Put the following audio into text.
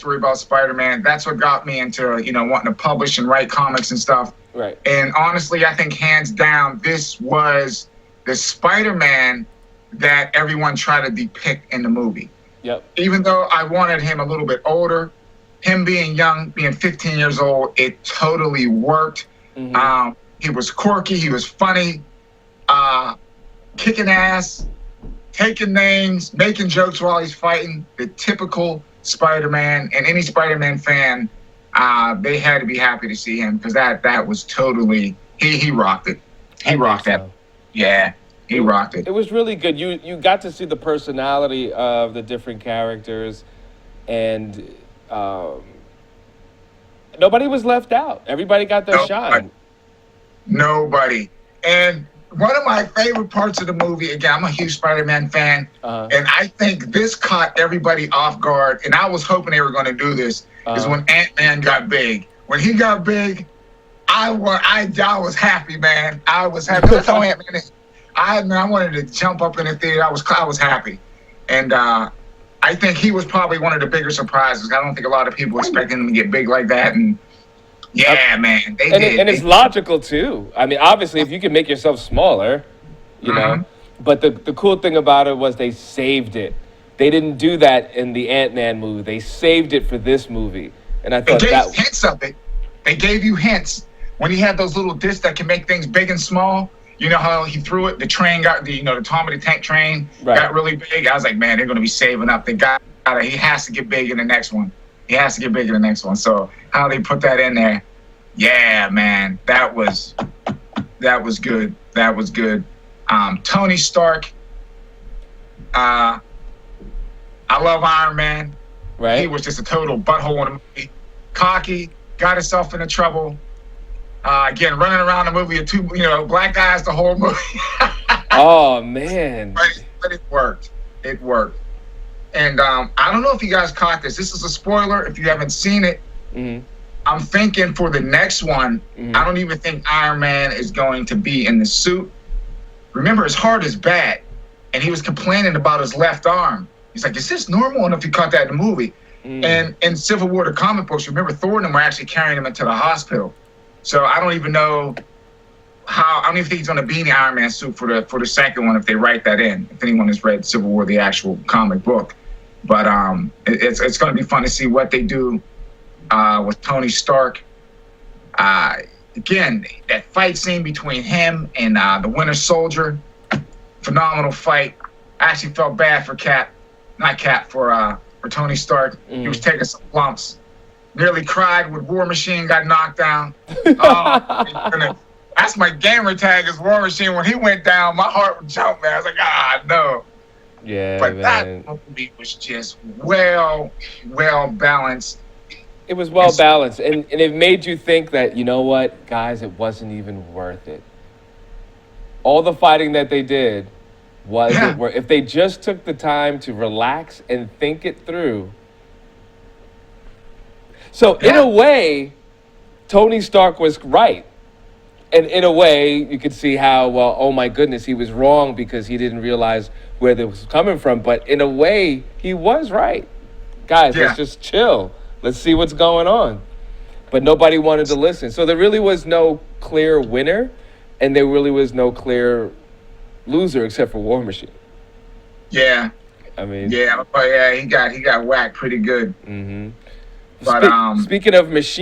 backstory about Spider-Man. That's what got me into, wanting to publish and write comics and stuff. Right. And honestly, I think hands down, this was the Spider-Man that everyone tried to depict in the movie. Yep. Even though I wanted him a little bit older, him being young, being 15 years old, it totally worked. Mm-hmm. He was quirky, he was funny, kicking ass, taking names, making jokes while he's fighting. The typical Spider-Man, and any Spider-Man fan, they had to be happy to see him, because that was totally, he rocked it. He rocked that. Yeah, he rocked it. It was really good. You got to see the personality of the different characters, and nobody was left out. Everybody got their shine. Nobody. And one of my favorite parts of the movie, again, I'm a huge Spider-Man fan, and I think this caught everybody off guard, and I was hoping they were going to do this, is when Ant-Man got big. When he got big, I was happy, man. I was happy. That's how Ant-Man is. I wanted to jump up in the theater. I was happy. And I think he was probably one of the bigger surprises. I don't think a lot of people expected him to get big like that, and yeah, man, they did. And it's logical too. I mean, obviously, if you can make yourself smaller, you know. But the cool thing about it was they saved it. They didn't do that in the Ant-Man movie. They saved it for this movie, and I thought they gave hints of it. They gave you hints when he had those little discs that can make things big and small. You know how he threw it? The train got the Tom of the Tank train got really big. I was like, man, they're going to be saving up. He has to get big in the next one. He has to get big in the next one. So how they put that in there, yeah, man, that was good. That was good. Tony Stark. I love Iron Man. Right. He was just a total butthole in the movie. Cocky, got himself into trouble. Again, running around the movie with two, black guys the whole movie. Oh, man. But it worked. It worked. And I don't know if you guys caught this. This is a spoiler if you haven't seen it. Mm-hmm. I'm thinking for the next one, I don't even think Iron Man is going to be in the suit. Remember, his heart is bad. And he was complaining about his left arm. He's like, is this normal? I don't know if you caught that in the movie. And in Civil War, the comic books, remember Thor and them were actually carrying him into the hospital. So I don't even know I don't even think he's going to be in the Iron Man suit for the second one if they write that in. If anyone has read Civil War, the actual comic book. But it's going to be fun to see what they do with Tony Stark. Again, that fight scene between him and the Winter Soldier, phenomenal fight. I actually felt bad for for Tony Stark. He was taking some lumps. Nearly cried when War Machine got knocked down. Oh, my goodness. That's my gamer tag is War Machine. When he went down, my heart would jump, man. I was like, no. Yeah, but man. That movie was just well balanced. It was well balanced, and it made you think that, you know what, guys, it wasn't even worth it. All the fighting that they did wasn't worth it. If they just took the time to relax and think it through. So in a way, Tony Stark was right. And in a way, you could see how, well, oh my goodness, he was wrong because he didn't realize where this was coming from. But in a way, he was right. Guys, let's just chill. Let's see what's going on. But nobody wanted to listen. So there really was no clear winner, and there really was no clear loser except for War Machine. Yeah. I mean. Yeah, he got whacked pretty good. Mm-hmm. But Speaking of machine.